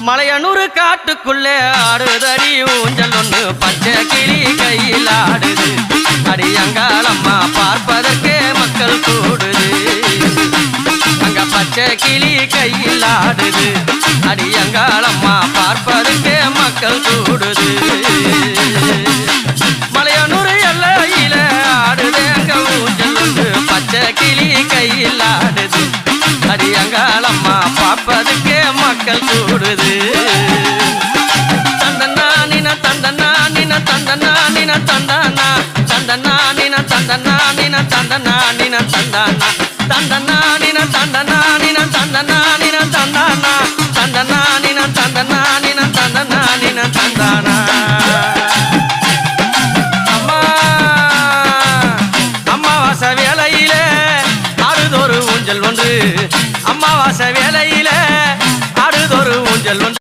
மலையனூறு காட்டுக்குள்ளே ஆடுதடி ஊஞ்சல் ஒண்ணு பச்சை கிளி கையில் ஆடுது. அடி அங்காளம்மா பார்ப்பதற்கே மக்கள் கூடுது. அங்க பச்சை கிளி கையில் ஆடுது. அடி அங்காளம்மா பார்ப்பதற்கே மக்கள் கூடுது. மலையனூறு எல்லையில ஆடுது அங்க ஊஞ்சல் ஒண்ணு பச்சை கிளி கையில் ஆடுது. அடி அங்காளம்மா பார்ப்பதற்கே மக்கள் கூடுது. தந்தனானின தந்தனானின தந்தனானின தந்தனா தந்தனானின தந்தனானின தந்தனானின தந்தனா தந்தனானின தந்தனானின தந்தனானின தந்தனா தந்தனானின தந்தனானின தந்தனானின தந்தனா. அம்மா அம்மாவாசை வேளையிலே ஆடுதொரு ஊஞ்சல் ஒன்று. அம்மாவாசை வேளையிலே ஆடுதொரு ஊஞ்சல் ஒன்று.